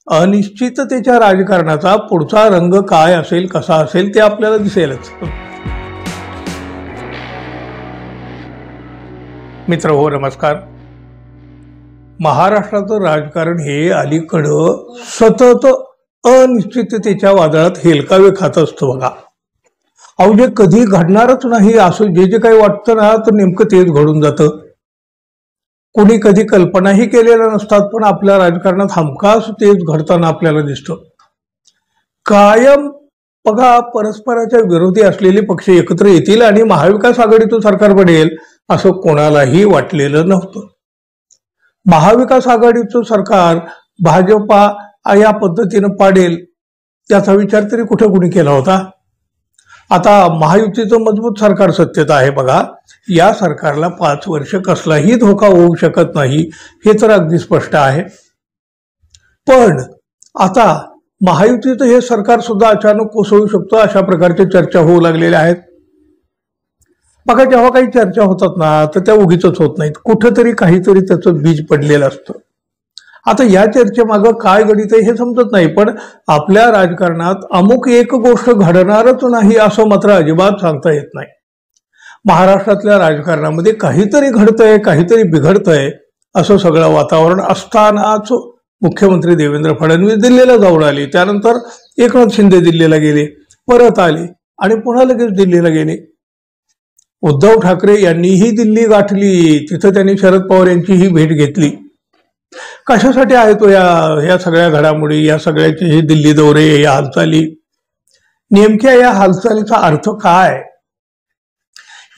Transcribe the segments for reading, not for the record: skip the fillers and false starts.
अनिश्चिततेच्या राजकारणाचा पुढचा रंग काय असेल, कसा असेल ते आपल्याला दिसेलच। मित्र हो, नमस्कार। महाराष्ट्राचं राजकारण हे अलीकडं सतत अनिश्चिततेच्या वादळात हेलकावे खात असतं बघा। अहो, जे कधी घडणारच नाही असं जे काही वाटतं ना, तर नेमकं तेच घडून जातं। कोणी कधी कल्पनाही केलेल्या नसतात, पण आपल्या राजकारणात हमखास तेच घडताना आपल्याला दिसतं। कायम बघा, परस्पराच्या विरोधी असलेले पक्ष एकत्र येतील आणि महाविकास आघाडीचं सरकार बनेल असं कोणालाही वाटलेलं नव्हतं। महाविकास आघाडीचं सरकार भाजपा या पद्धतीनं पाडेल त्याचा विचार तरी कुठे कुणी केला होता? आता महायुतीचं मजबूत सरकार सत्तेत आहे बघा। या सरकारला 5 वर्ष कसलाही धोका होऊ शकत नाही हे तर अगदी स्पष्ट आहे। पण आता महायुतीचं हे सरकार सुद्धा अचानक कोसळू शकतो अशा प्रकारच्या चर्चा होऊ लागलेल्या आहेत बघा। जेव्हा काही चर्चा होतात ना, तर त्या उगीच होत नाहीत, कुठेतरी काहीतरी त्याचं बीज पडलेलं असतं। आता या चर्चेमागं काय गणित आहे हे समजत नाही, पण आपल्या राजकारणात अमुक एक गोष्ट घडणारच नाही असं मात्र अजिबात सांगता येत नाही। महाराष्ट्रातल्या राजकारणामध्ये काहीतरी घडतंय, काहीतरी बिघडतंय असं सगळं वातावरण असतानाच मुख्यमंत्री देवेंद्र फडणवीस दिल्लीला जाऊन आले, त्यानंतर एकनाथ शिंदे दिल्लीला गेले, परत आले आणि पुन्हा लगेच दिल्लीला गेले। उद्धव ठाकरे यांनीही दिल्ली गाठली, तिथं त्यांनी शरद पवार यांचीही भेट घेतली। कशासाठी आहे तो या सगळ्या घडामोडी, या सगळ्याचे हे दिल्ली दौरे, या हालचाली? नेमक्या या हालचालीचा अर्थ काय?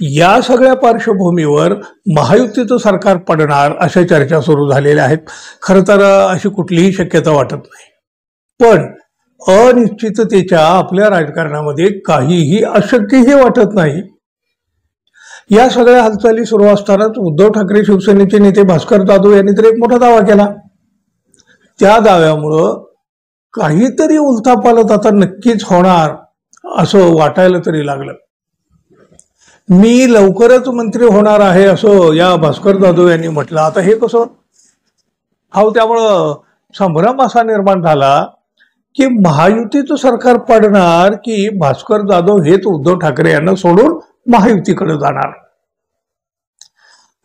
या सगळ्या पार्श्वभूमीवर महायुतीचं सरकार पडणार अशा चर्चा सुरू झालेल्या आहेत। खरं तर अशी कुठलीही शक्यता वाटत नाही, पण अनिश्चिततेच्या आपल्या राजकारणामध्ये काहीही अशक्यही वाटत नाही। या सगळ्या हालचाली सुरू असतानाच उद्धव ठाकरे शिवसेनेचे नेते भास्कर जाधव यांनी तर एक मोठा दावा केला। त्या दाव्यामुळं काहीतरी उलथापालथ आता नक्कीच होणार असं वाटायला तरी लागलं। मी लवकरच मंत्री होणार आहे असं या भास्कर जाधव यांनी म्हटलं। आता हे कसं? त्यामुळं संभ्रम असा निर्माण झाला की महायुतीचं सरकार पडणार की भास्कर जाधव हेच उद्धव ठाकरे यांना सोडून महायुतीकडे जाणार।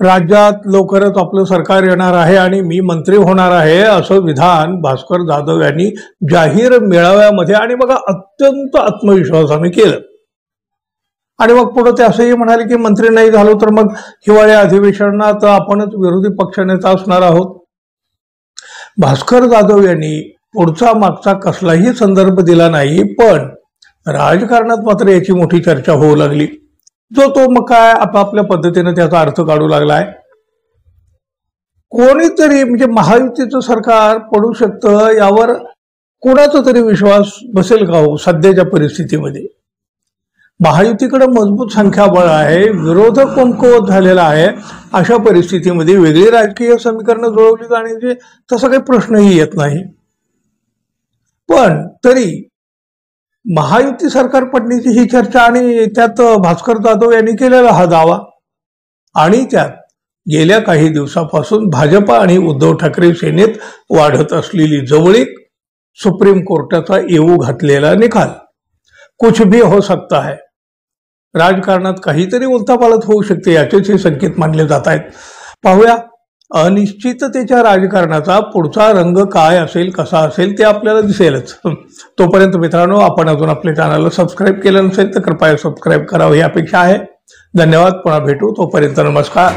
राज्यात लवकरच आपलं सरकार येणार आहे आणि मी मंत्री होणार आहे असं विधान भास्कर जाधव यांनी जाहीर मेळाव्यामध्ये आणि बघा अत्यंत आत्मविश्वासाने केलं। आणि मग पुढे ते असंही म्हणाले की मंत्री नाही झालो तर मग हिवाळी अधिवेशनात आपणच विरोधी पक्षनेता असणार आहोत। भास्कर जाधव यांनी पुढचा मागचा कसलाही संदर्भ दिला नाही, पण राजकारणात मात्र याची मोठी चर्चा होऊ लागली। तो मग काय आपापल्या पद्धतीने त्याचा अर्थ काढू लागलाय। कोणीतरी म्हणजे महायुतीचं सरकार पडू शकतं यावर कोणाचा तरी विश्वास बसेल का हो सध्याच्या परिस्थितीमध्ये? महायुतीकडे मजबूत संख्याबळ आहे, विरोधक कमकुवत झालेला आहे। अशा परिस्थितीमध्ये वेगळी राजकीय समीकरणं जुळवली जाण्याचे तसा काही प्रश्नही येत नाही। पण तरी महायुती सरकार पडण्याची ही चर्चा आणि त्यात भास्कर जाधव यांनी केलेला हा दावा आणि त्यात गेल्या काही दिवसापासून भाजपा आणि उद्धव ठाकरे सेनेत वाढत असलेली जवळीक, सुप्रीम कोर्टाचा येऊ घातलेला निकाल, कुछ भी हो सकता है। राजकारणात काहीतरी उलथापालथ होऊ शकते याचेच हे संकेत मानले जात आहेत। पाहूया अनिश्चिततेच्या राजकारणाचा पुढचा रंग काय असेल, कसा असेल ते आपल्याला दिसेलच। तोपर्यंत मित्रांनो, आपण अजून आपल्या चॅनलला सबस्क्राईब केलं नसेल तर कृपया सबस्क्राईब करावं ही अपेक्षा आहे। धन्यवाद, पुन्हा भेटू, तोपर्यंत नमस्कार।